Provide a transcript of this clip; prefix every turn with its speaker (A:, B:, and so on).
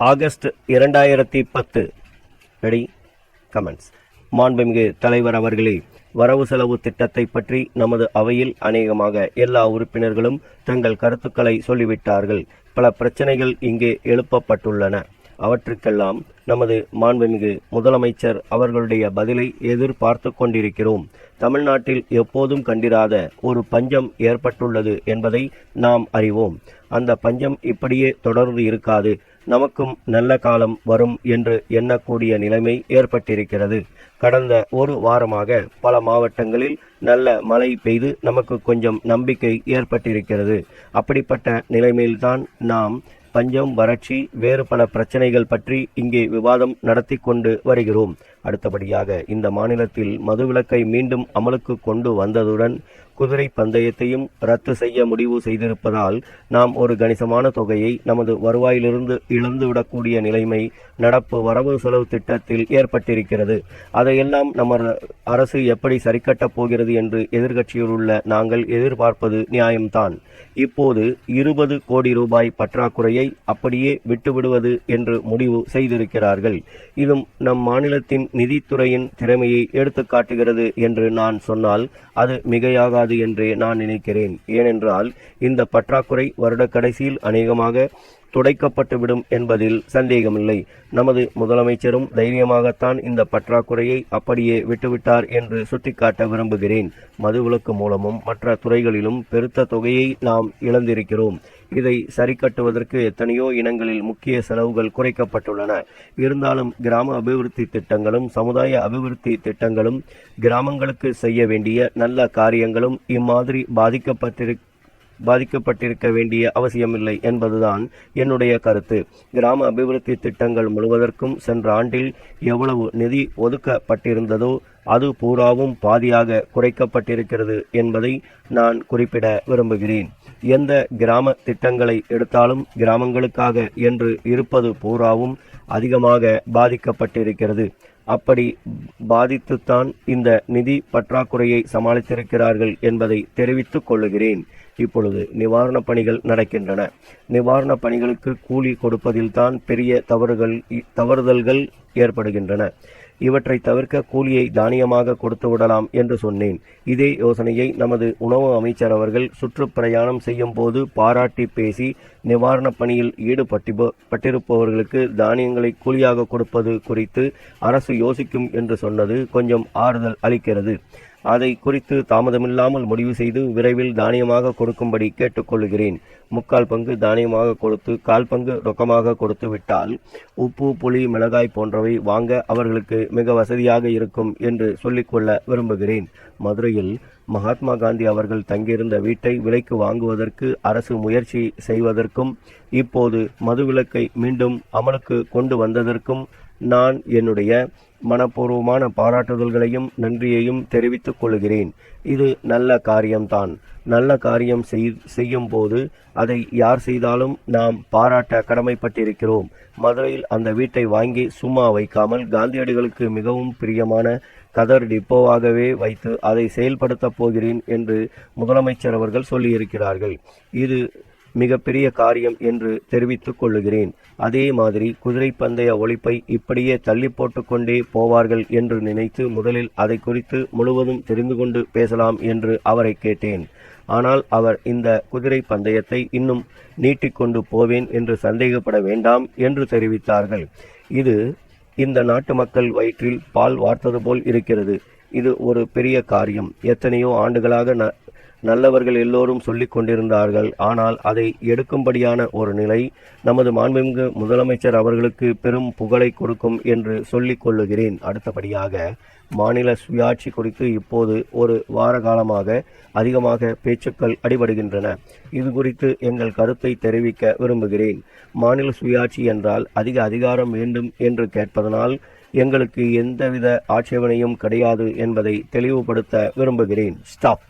A: August 2010. Ready? Comments. மாண்புமிகு தலைவர் அவர்களே, வரவு செலவு திட்டத்தை பற்றி நமது அவையில் அநேகமாக எல்லா உறுப்பினர்களும் தங்கள் கருத்துக்களை சொல்லிவிட்டார்கள். பல பிரச்சனைகள் இங்கே எழுப்பப்பட்டுள்ளன. அவற்றுக்கெல்லாம் நமது மாண்புமிகு முதலமைச்சர் அவர்களுடைய பதிலை எதிர்பார்த்து கொண்டிருக்கிறோம். தமிழ்நாட்டில் எப்போதும் கண்டிராத ஒரு பஞ்சம் ஏற்பட்டுள்ளது என்பதை நாம் அறிவோம். அந்த பஞ்சம் இப்படியே தொடர்ந்து இருக்காது, நமக்கும் நல்ல காலம் வரும் என்று எண்ணக்கூடிய நிலைமை ஏற்பட்டிருக்கிறது. கடந்த ஒரு வாரமாக பல மாவட்டங்களில் நல்ல மழை பெய்து நமக்கு கொஞ்சம் நம்பிக்கை ஏற்பட்டிருக்கிறது. அப்படிப்பட்ட நிலைமையில்தான் நாம் பஞ்சம், வறட்சி, வேறு பல பிரச்சனைகள் பற்றி இங்கே விவாதம் நடத்தி கொண்டு வருகிறோம். அடுத்தபடியாக இந்த மாநிலத்தில் மதுவிலக்கை மீண்டும் அமலுக்கு கொண்டு வந்ததுடன் குதிரை பந்தயத்தையும் ரத்து செய்ய முடிவு செய்திருப்பதால் நாம் ஒரு கணிசமான தொகையை நமது வருவாயிலிருந்து இழந்துவிடக்கூடிய நிலைமை நடப்பு வரவு செலவு திட்டத்தில் ஏற்பட்டிருக்கிறது. அதையெல்லாம் நம்ம அரசு எப்படி சரிக்கட்டப் போகிறது என்று எதிர்க்கட்சியில் உள்ள நாங்கள் எதிர்பார்ப்பது நியாயம்தான். இப்போது 20 கோடி ரூபாய் பற்றாக்குறையை அப்படியே விட்டுவிடுவது என்று முடிவு செய்திருக்கிறார்கள். இதுவும் நம் மாநிலத்தின் நிதித்துறையின் திறமையை எடுத்து காட்டுகிறது என்று நான் சொன்னால் அது மிகையாகாது என்றே நான் நினைக்கிறேன். ஏனென்றால் இந்த பற்றாக்குறை வருட கடைசியில் அநேகமாக துடைக்கப்பட்டுவிடும் என்பதில் சந்தேகமில்லை. நமது முதலமைச்சரும் தைரியமாகத்தான் இந்த பற்றாக்குறையை அப்படியே விட்டுவிட்டார் என்று சுட்டிக்காட்ட விரும்புகிறேன். மதுவிலக்கு மூலமும் மற்ற துறைகளிலும் பெருத்த தொகையை நாம் இழந்திருக்கிறோம். இதை சரி கட்டுவதற்கு எத்தனையோ இனங்களில் முக்கிய செலவுகள் குறைக்கப்பட்டுள்ளன. இருந்தாலும் கிராம அபிவிருத்தி திட்டங்களும் சமுதாய அபிவிருத்தி திட்டங்களும் கிராமங்களுக்கு செய்ய வேண்டிய நல்ல காரியங்களும் இம்மாதிரி பாதிக்கப்பட்டிருக்க வேண்டிய அவசியமில்லை என்பதுதான் என்னுடைய கருத்து. கிராம அபிவிருத்தி திட்டங்கள் முழுவதற்கும் சென்ற ஆண்டில் எவ்வளவு நிதி ஒதுக்கப்பட்டிருந்ததோ அது பூராவும் பாதியாக குறைக்கப்பட்டிருக்கிறது என்பதை நான் குறிப்பிட விரும்புகிறேன். எந்த கிராம திட்டங்களை எடுத்தாலும் கிராமங்களுக்காக என்று இருப்பது பூராவும் அதிகமாக பாதிக்கப்பட்டிருக்கிறது. அப்படி பாதித்துத்தான் இந்த நிதி பற்றாக்குறையை சமாளித்திருக்கிறார்கள் என்பதை தெரிவித்துக் கொள்ளுகிறேன். இப்பொழுது நிவாரணப் பணிகள் நடக்கின்றன. நிவாரணப் பணிகளுக்கு கூலி கொடுப்பதில்தான் பெரிய தவறுதல்கள் ஏற்படுகின்றன. இவற்றை தவிர்க்க கூலியை தானியமாக கொடுத்து விடலாம் என்று சொன்னேன். இதே யோசனையை நமது உணவு அமைச்சர் அவர்கள் சுற்றுப்பிரயாணம் செய்யும் போது பாராட்டி பேசி நிவாரணப் பணியில் ஈடுபட்டிருப்பவர்களுக்கு தானியங்களை கூலியாக கொடுப்பது குறித்து அரசு யோசிக்கும் என்று சொன்னது கொஞ்சம் ஆறுதல் அளிக்கிறது. அதை குறித்து தாமதமில்லாமல் முடிவு செய்து விரைவில் தானியமாக கொடுக்கும்படி கேட்டுக்கொள்கிறேன். 3/4 பங்கு தானியமாக கொடுத்து 1/4 பங்கு ரொக்கமாக கொடுத்து விட்டால் உப்பு, புளி, மிளகாய் போன்றவை வாங்க அவர்களுக்கு மிக வசதியாக இருக்கும் என்று சொல்லிக்கொள்ள விரும்புகிறேன். மதுரையில் மகாத்மா காந்தி அவர்கள் தங்கியிருந்த வீட்டை விலைக்கு வாங்குவதற்கு அரசு முயற்சி செய்வதற்கும் இப்போது மதுவிலக்கை மீண்டும் அமலுக்கு கொண்டு வந்ததற்கும் நான் என்னுடைய மனப்பூர்வமான பாராட்டுதல்களையும் நன்றியையும் தெரிவித்துக் கொள்கிறேன். இது நல்ல காரியம்தான். நல்ல காரியம் செய்யும் போது அதை யார் செய்தாலும் நாம் பாராட்ட கடமைப்பட்டிருக்கிறோம். மதுரையில் அந்த வீட்டை வாங்கி சும்மா வைக்காமல் காந்தியடிகளுக்கு மிகவும் பிரியமான கதர் டிப்போவாகவே வைத்து அதை செயல்படுத்தப் போகிறேன் என்று முதலமைச்சர் அவர்கள் சொல்லியிருக்கிறார்கள். இது மிகப்பெரிய காரியம் என்று தெரிவித்துக் கொள்ளுகிறேன். அதே மாதிரி குதிரை பந்தய ஒழிப்பை இப்படியே தள்ளி போட்டுக்கொண்டே போவார்கள் என்று நினைத்து முதலில் அதை குறித்து முழுவதும் தெரிந்து கொண்டு பேசலாம் என்று அவரை கேட்டேன். ஆனால் அவர் இந்த குதிரை பந்தயத்தை இன்னும் நீட்டிக்கொண்டு போவேன் என்று சந்தேகப்பட வேண்டாம் என்று தெரிவித்தார்கள். இது இந்த நாட்டு மக்கள் வயிற்றில் பால் வார்த்தது போல் இருக்கிறது. இது ஒரு பெரிய காரியம். எத்தனையோ ஆண்டுகளாக நல்லவர்கள் எல்லோரும் சொல்லிக் கொண்டிருந்தார்கள். ஆனால் அதை எடுக்கும்படியான ஒரு நிலை நமது மாண்புமிகு முதலமைச்சர் அவர்களுக்கு பெரும் புகழை கொடுக்கும் என்று சொல்லிக் கொள்ளுகிறேன். அடுத்தபடியாக மாநில சுயாட்சி குறித்து இப்போது ஒரு வார காலமாக அதிகமாக பேச்சுக்கள் அடிபடுகின்றன. இது குறித்து எங்கள் கருத்தை தெரிவிக்க விரும்புகிறேன். மாநில சுயாட்சி என்றால் அதிக அதிகாரம் வேண்டும் என்று கேட்பதனால் எங்களுக்கு எந்தவித ஆட்சேபனையும் கிடையாது என்பதை தெளிவுபடுத்த விரும்புகிறேன். ஸ்டாப்.